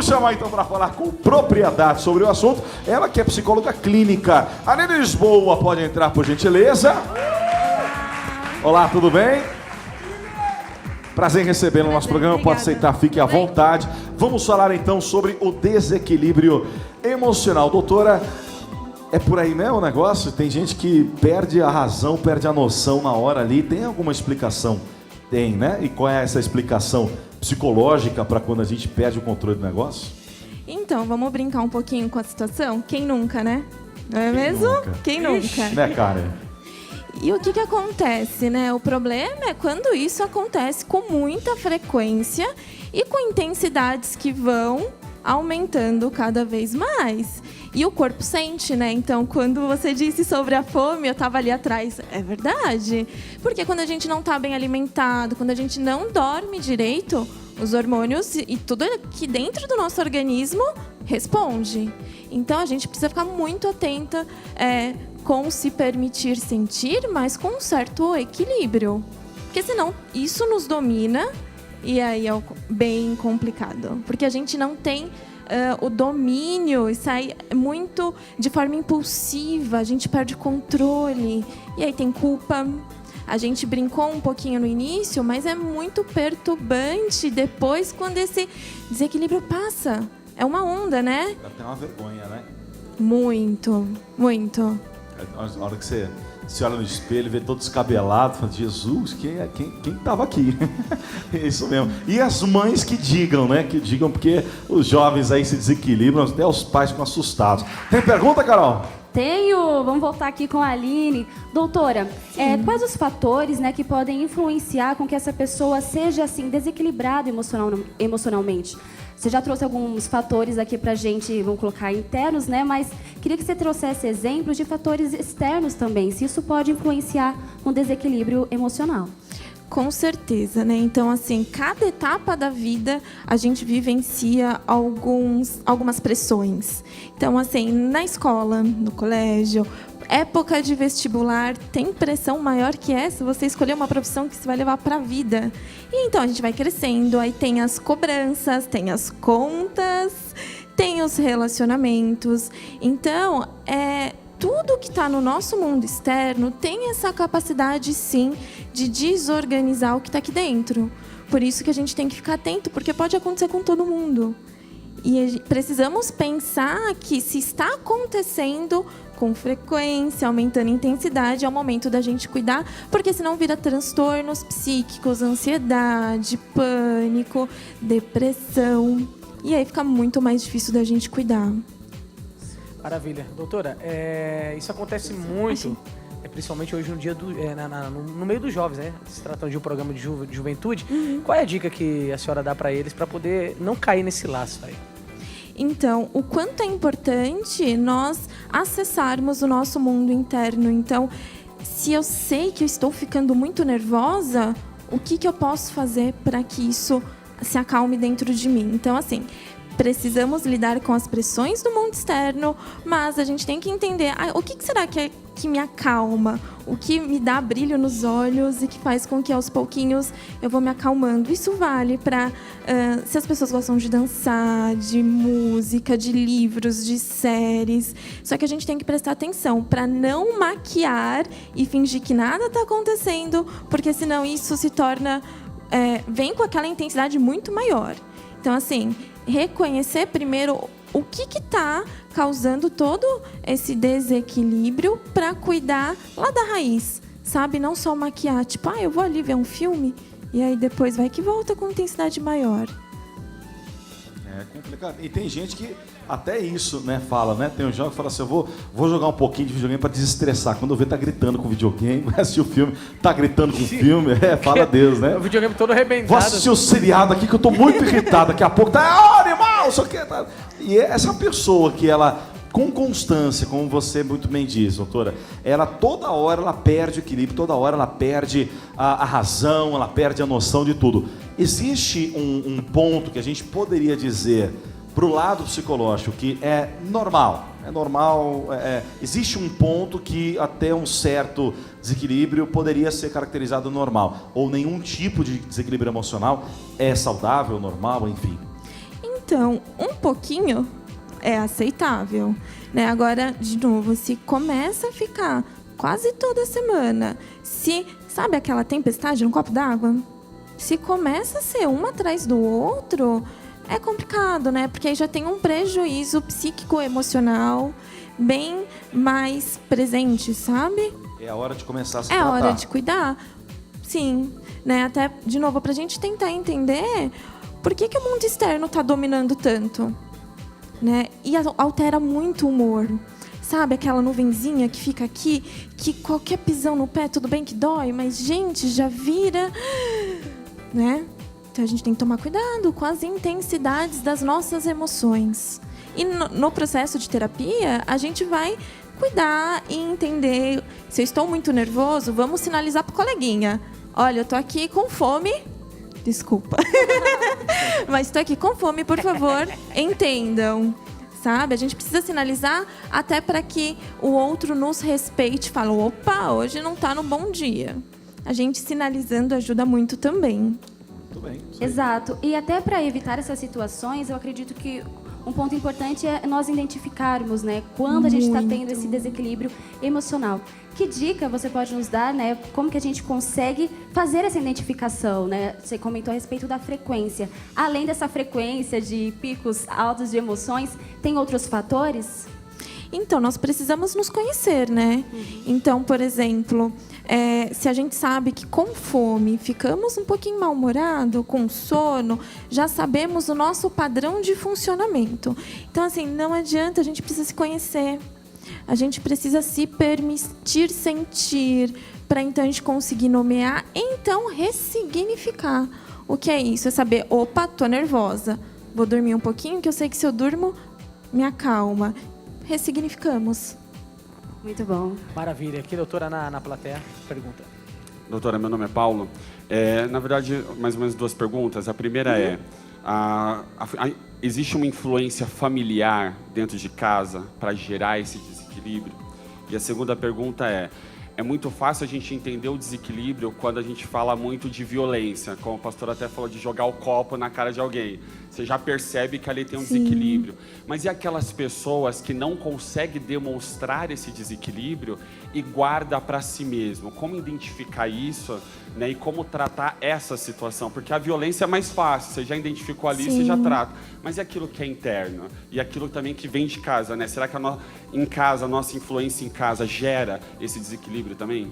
Vamos chamar então para falar com propriedade sobre o assunto. Ela que é psicóloga clínica. Aline Lisboa, pode entrar por gentileza. Olá, tudo bem? Prazer em recebê-lo no nosso programa. Obrigada. Pode aceitar, fique à vontade. Vamos falar então sobre o desequilíbrio emocional. Doutora, é por aí mesmo o negócio? Tem gente que perde a razão, perde a noção na hora ali. Tem alguma explicação? Tem, né? E qual é essa explicação psicológica para quando a gente perde o controle do negócio? Então, vamos brincar um pouquinho com a situação? Quem nunca, né? Não é mesmo? Nunca? Quem nunca? Ixi, né, Karen? E o que acontece, né? O problema é quando isso acontece com muita frequência e com intensidades que vão aumentando cada vez mais. E o corpo sente, né? Então, quando você disse sobre a fome, eu estava ali atrás. É verdade. Porque quando a gente não está bem alimentado, quando a gente não dorme direito, os hormônios e tudo aqui dentro do nosso organismo responde. Então, a gente precisa ficar muito atenta com se permitir sentir, mas com um certo equilíbrio. Porque senão isso nos domina e aí é bem complicado. Porque a gente não tem o domínio e sai muito de forma impulsiva, a gente perde controle e aí tem culpa. A gente brincou um pouquinho no início, mas é muito perturbante depois quando esse desequilíbrio passa. É uma onda, né? Dá até uma vergonha, né? Muito, muito. Na hora que você olha no espelho, vê todo descabelado, fala, Jesus, quem estava aqui? É isso mesmo. E as mães que digam, né? Que digam, porque os jovens aí se desequilibram, até os pais ficam assustados. Tem pergunta, Carol? Tenho, vamos voltar aqui com a Aline. Doutora, quais os fatores, né, que podem influenciar com que essa pessoa seja assim desequilibrada emocionalmente? Você já trouxe alguns fatores aqui pra gente, vamos colocar internos, né? Mas queria que você trouxesse exemplos de fatores externos também, se isso pode influenciar no desequilíbrio emocional. Com certeza, né? Então, assim, cada etapa da vida a gente vivencia algumas pressões. Então, assim, na escola, no colégio, época de vestibular, tem pressão maior que essa? Você escolher uma profissão que você vai levar para a vida. E então a gente vai crescendo, aí tem as cobranças, tem as contas, tem os relacionamentos. Então, tudo que está no nosso mundo externo tem essa capacidade, sim, de desorganizar o que está aqui dentro. Por isso que a gente tem que ficar atento, porque pode acontecer com todo mundo. E precisamos pensar que se está acontecendo com frequência, aumentando a intensidade, é o momento da gente cuidar, porque senão vira transtornos psíquicos, ansiedade, pânico, depressão. E aí fica muito mais difícil da gente cuidar. Maravilha. Doutora, isso acontece muito, principalmente hoje no dia no meio dos jovens, né? Se tratando de um programa de juventude. Qual é a dica que a senhora dá para eles para poder não cair nesse laço aí? Então, o quanto é importante nós acessarmos o nosso mundo interno. Então, se eu sei que eu estou ficando muito nervosa, o que eu posso fazer para que isso se acalme dentro de mim? Então, assim, precisamos lidar com as pressões do mundo externo, mas a gente tem que entender o que será que me acalma, o que me dá brilho nos olhos e que faz com que aos pouquinhos eu vou me acalmando. Isso vale para se as pessoas gostam de dançar, de música, de livros, de séries. Só que a gente tem que prestar atenção para não maquiar e fingir que nada está acontecendo, porque senão isso se torna vem com aquela intensidade muito maior. Então, assim, reconhecer primeiro o que está causando todo esse desequilíbrio para cuidar lá da raiz, sabe? Não só maquiar, tipo, eu vou ali ver um filme e aí depois vai que volta com intensidade maior. É complicado. E tem gente que até isso, né, fala, né? Tem um jovem que fala assim, eu vou jogar um pouquinho de videogame para desestressar. Quando eu ver tá gritando com o videogame, vai assistir o filme, tá gritando com o filme, fala Deus, né? O videogame todo arrebentado. Vou assistir o seriado aqui que eu tô muito irritado, daqui a pouco tá, animal, isso aqui, tá. E essa pessoa que ela, com constância, como você muito bem diz, doutora, ela toda hora ela perde o equilíbrio, toda hora ela perde a razão, ela perde a noção de tudo. Existe um ponto que a gente poderia dizer para o lado psicológico que é normal, existe um ponto que até um certo desequilíbrio poderia ser caracterizado normal, ou nenhum tipo de desequilíbrio emocional é saudável, normal, enfim. Então, um pouquinho é aceitável, né? Agora, de novo, se começa a ficar quase toda semana, se, sabe aquela tempestade num copo d'água? Se começa a ser um atrás do outro, é complicado, né? Porque aí já tem um prejuízo psíquico, emocional, bem mais presente, sabe? É a hora de começar a se É tratar. hora de cuidar, sim, né? Até, de novo, pra gente tentar entender por que o mundo externo tá dominando tanto, né? E altera muito o humor. Sabe aquela nuvenzinha que fica aqui, que qualquer pisão no pé, tudo bem que dói, mas, gente, já vira, né? Então, a gente tem que tomar cuidado com as intensidades das nossas emoções. E no processo de terapia, a gente vai cuidar e entender. Se eu estou muito nervoso, vamos sinalizar pro coleguinha. Olha, eu tô aqui com fome. Desculpa. Mas estou aqui com fome, por favor, entendam. Sabe? A gente precisa sinalizar até para que o outro nos respeite e fale, opa, hoje não está no bom dia. A gente sinalizando ajuda muito também. Muito bem. Exato. E até para evitar essas situações, eu acredito que um ponto importante é nós identificarmos, né, quando a gente está tendo esse desequilíbrio emocional. Que dica você pode nos dar, né? Como que a gente consegue fazer essa identificação, né? Você comentou a respeito da frequência. Além dessa frequência de picos altos de emoções, tem outros fatores? Então, nós precisamos nos conhecer, né? Então, por exemplo, se a gente sabe que com fome ficamos um pouquinho mal-humorado, com sono, já sabemos o nosso padrão de funcionamento. Então, assim, não adianta, a gente precisa se conhecer. A gente precisa se permitir sentir, para então a gente conseguir nomear, então ressignificar. O que é isso? É saber, opa, tô nervosa, vou dormir um pouquinho, que eu sei que se eu durmo, me acalma. Ressignificamos. Muito bom. Maravilha. Aqui, doutora, na plateia, pergunta. Doutora, meu nome é Paulo. Na verdade, mais ou menos duas perguntas. A primeira é, existe uma influência familiar dentro de casa para gerar esse desequilíbrio? E a segunda pergunta é muito fácil a gente entender o desequilíbrio quando a gente fala muito de violência, como o pastor até falou de jogar o copo na cara de alguém. Você já percebe que ali tem um desequilíbrio. Mas e aquelas pessoas que não conseguem demonstrar esse desequilíbrio e guarda para si mesmo? Como identificar isso, né? E como tratar essa situação? Porque a violência é mais fácil, você já identificou ali, você já trata. Mas e aquilo que é interno? E aquilo também que vem de casa, né? Será que em casa, a nossa influência em casa gera esse desequilíbrio também?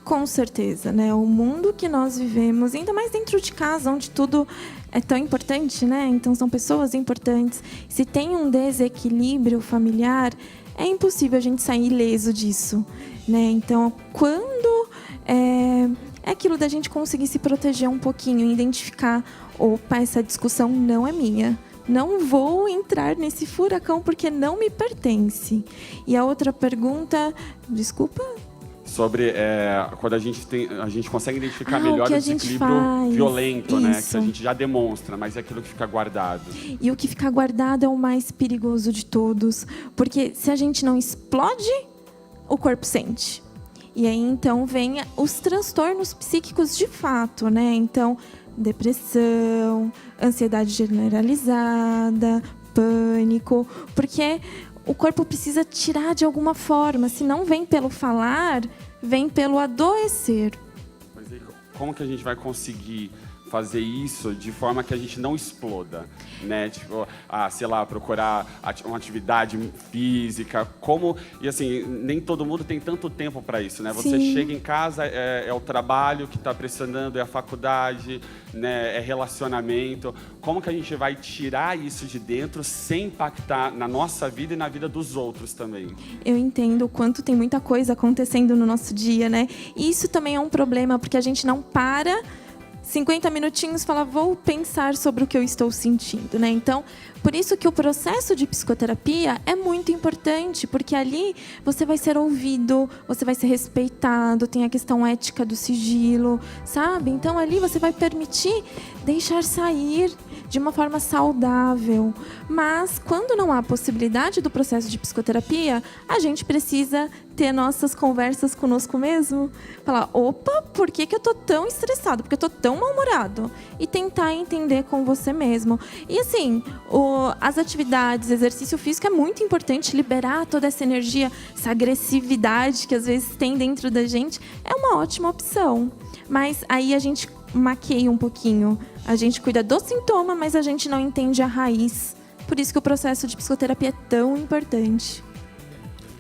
Com certeza, né? O mundo que nós vivemos, ainda mais dentro de casa, onde tudo é tão importante, né? Então, são pessoas importantes. Se tem um desequilíbrio familiar, é impossível a gente sair ileso disso, né? Então, quando é aquilo da gente conseguir se proteger um pouquinho, identificar, opa, essa discussão não é minha. Não vou entrar nesse furacão porque não me pertence. E a outra pergunta, desculpa... Sobre quando a gente consegue identificar melhor o desequilíbrio violento, né? Que a gente já demonstra, mas é aquilo que fica guardado. E o que fica guardado é o mais perigoso de todos, porque se a gente não explode, o corpo sente. E aí então vem os transtornos psíquicos de fato, né? Então, depressão, ansiedade generalizada, pânico, porque o corpo precisa tirar de alguma forma. Se não vem pelo falar, vem pelo adoecer. Mas aí, como que a gente vai conseguir fazer isso de forma que a gente não exploda, né? Tipo, sei lá, procurar uma atividade física, e assim, nem todo mundo tem tanto tempo para isso, né? Você chega em casa, é o trabalho que está pressionando, é a faculdade, né? É relacionamento. Como que a gente vai tirar isso de dentro sem impactar na nossa vida e na vida dos outros também? Eu entendo o quanto tem muita coisa acontecendo no nosso dia, né? E isso também é um problema, porque a gente não para 50 minutinhos, fala, vou pensar sobre o que eu estou sentindo, né? Então, por isso que o processo de psicoterapia é muito importante, porque ali você vai ser ouvido, você vai ser respeitado, tem a questão ética do sigilo, sabe? Então, ali você vai permitir deixar sair, de uma forma saudável. Mas, quando não há possibilidade do processo de psicoterapia, a gente precisa ter nossas conversas conosco mesmo. Falar, opa, por que eu tô tão estressado? Por que eu tô tão mal-humorado? E tentar entender com você mesmo. E assim, as atividades, exercício físico é muito importante, liberar toda essa energia, essa agressividade que às vezes tem dentro da gente, é uma ótima opção. Mas aí a gente maqueia um pouquinho. A gente cuida do sintoma, mas a gente não entende a raiz. Por isso que o processo de psicoterapia é tão importante.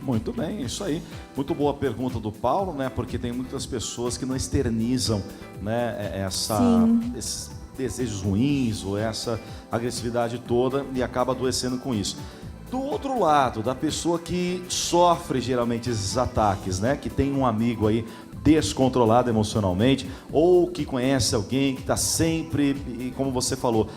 Muito bem, isso aí. Muito boa a pergunta do Paulo, né? Porque tem muitas pessoas que não externizam, né, esses desejos ruins ou essa agressividade toda e acaba adoecendo com isso. Do outro lado, da pessoa que sofre geralmente esses ataques, né? Que tem um amigo aí descontrolado emocionalmente, ou que conhece alguém que está sempre, como você falou,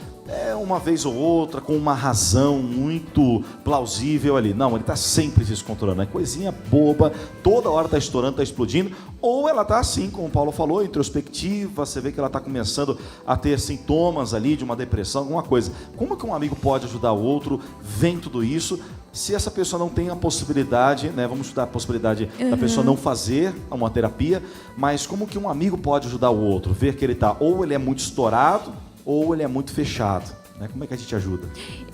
uma vez ou outra, com uma razão muito plausível ali. Não, ele está sempre descontrolando, é coisinha boba, toda hora está estourando, está explodindo, ou ela está assim, como o Paulo falou, introspectiva, você vê que ela está começando a ter sintomas ali de uma depressão, alguma coisa. Como que um amigo pode ajudar o outro, vem tudo isso, se essa pessoa não tem a possibilidade, né, vamos estudar a possibilidade da pessoa não fazer uma terapia, mas como que um amigo pode ajudar o outro? Ver que ele está, ou ele é muito estourado, ou ele é muito fechado, né? Como é que a gente ajuda?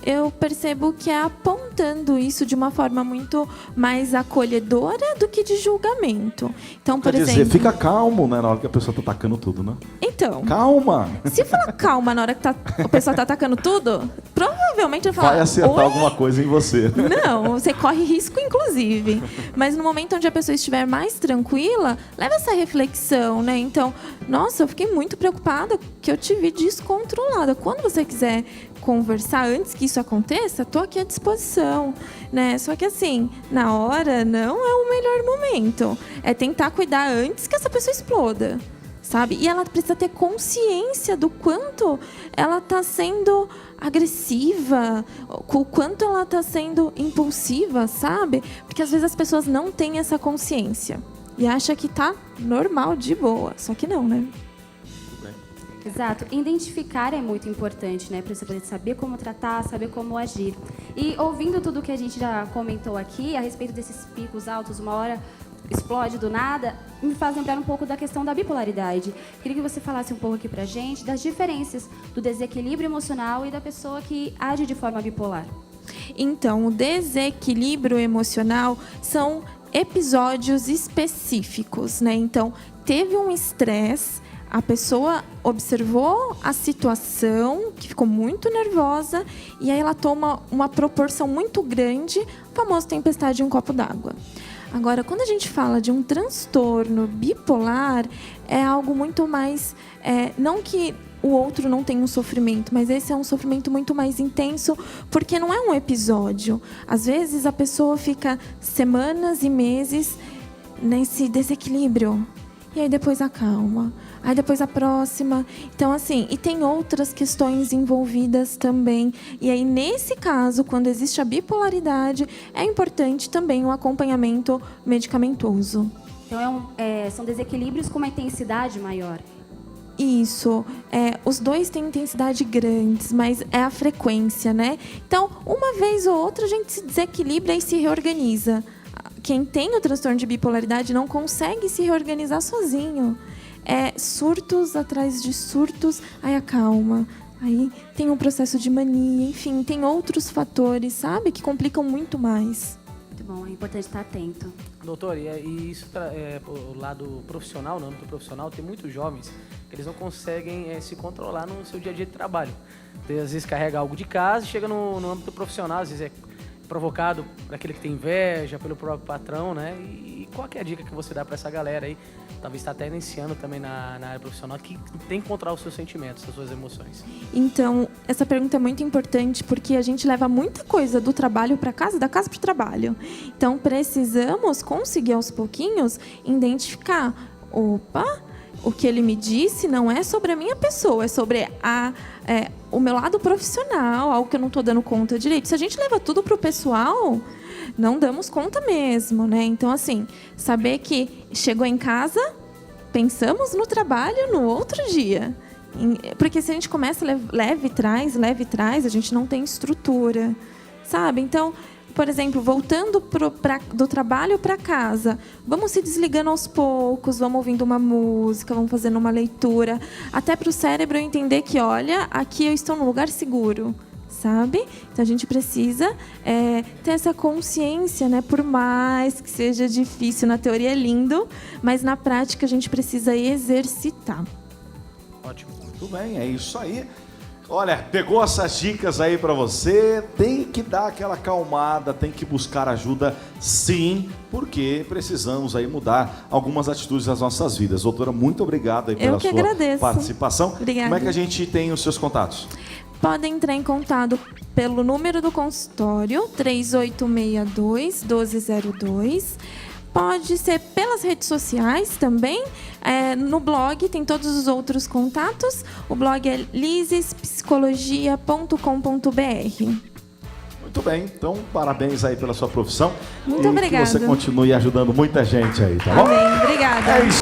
Eu percebo que é apontando isso de uma forma muito mais acolhedora do que de julgamento. Então, por exemplo... Quer dizer, fica calmo, né, na hora que a pessoa está atacando tudo, né? Então... Calma! Se falar calma na hora que a pessoa está atacando tudo, provavelmente vai falar... Vai acertar alguma coisa em você. Não, você corre risco, inclusive. Mas no momento onde a pessoa estiver mais tranquila, leva essa reflexão, né? Então, nossa, eu fiquei muito preocupada que eu te vi descontrolada. Quando você quiser conversar antes que isso aconteça, estou aqui à disposição, né? Só que assim, na hora não é o melhor momento. É tentar cuidar antes que essa pessoa exploda, sabe? E ela precisa ter consciência do quanto ela está sendo agressiva, o quanto ela está sendo impulsiva, sabe? Porque às vezes as pessoas não têm essa consciência e acham que tá normal, de boa. Só que não, né? Exato. Identificar é muito importante, né? Para você poder saber como tratar, saber como agir. E ouvindo tudo que a gente já comentou aqui, a respeito desses picos altos, uma hora explode do nada, me faz lembrar um pouco da questão da bipolaridade. Queria que você falasse um pouco aqui pra gente das diferenças do desequilíbrio emocional e da pessoa que age de forma bipolar. Então, o desequilíbrio emocional são episódios específicos, né? Então, teve um estresse, a pessoa observou a situação, que ficou muito nervosa, e aí ela toma uma proporção muito grande, o famoso tempestade em um copo d'água. Agora, quando a gente fala de um transtorno bipolar, é algo muito mais... não que o outro não tenha um sofrimento, mas esse é um sofrimento muito mais intenso, porque não é um episódio. Às vezes, a pessoa fica semanas e meses nesse desequilíbrio. E aí depois acalma. Aí depois a próxima. Então, assim, e tem outras questões envolvidas também. E aí, nesse caso, quando existe a bipolaridade, é importante também o acompanhamento medicamentoso. Então, são desequilíbrios com uma intensidade maior. Isso. Os dois têm intensidade grandes, mas é a frequência, né? Então, uma vez ou outra, a gente se desequilibra e se reorganiza. Quem tem o transtorno de bipolaridade não consegue se reorganizar sozinho. Surtos atrás de surtos, aí acalma. Aí tem um processo de mania, enfim, tem outros fatores, sabe? Que complicam muito mais. Muito bom, é importante estar atento. Doutor, e isso o lado profissional, no âmbito profissional, tem muitos jovens que eles não conseguem se controlar no seu dia a dia de trabalho. Às vezes carrega algo de casa e chega no âmbito profissional, às vezes é provocado por aquele que tem inveja, pelo próprio patrão, né? E qual que é a dica que você dá para essa galera aí, talvez está até iniciando também na área profissional, que tem que controlar os seus sentimentos, as suas emoções? Então, essa pergunta é muito importante porque a gente leva muita coisa do trabalho para casa, da casa para o trabalho. Então, precisamos conseguir aos pouquinhos identificar, o que ele me disse não é sobre a minha pessoa, é sobre o meu lado profissional, algo que eu não estou dando conta direito. Se a gente leva tudo para o pessoal, não damos conta mesmo, né? Então, assim, saber que chegou em casa, pensamos no trabalho no outro dia. Porque se a gente começa leve e traz, a gente não tem estrutura, sabe? Então, por exemplo, voltando do trabalho para casa, vamos se desligando aos poucos, vamos ouvindo uma música, vamos fazendo uma leitura, até para o cérebro entender que, olha, aqui eu estou num lugar seguro, sabe? Então a gente precisa ter essa consciência, né? Por mais que seja difícil, na teoria é lindo, mas na prática a gente precisa exercitar. Ótimo. Muito bem, é isso aí. Olha, pegou essas dicas aí pra você, tem que dar aquela acalmada, tem que buscar ajuda sim, porque precisamos aí mudar algumas atitudes das nossas vidas. Doutora, muito obrigado aí pela sua participação. Obrigada. Como é que a gente tem os seus contatos? Podem entrar em contato pelo número do consultório, 3862-1202. Pode ser pelas redes sociais também. No blog tem todos os outros contatos. O blog é lisespsicologia.com.br. Muito bem, então parabéns aí pela sua profissão. Muito obrigada. Que você continue ajudando muita gente aí, tá bom? Amém, obrigada. É isso.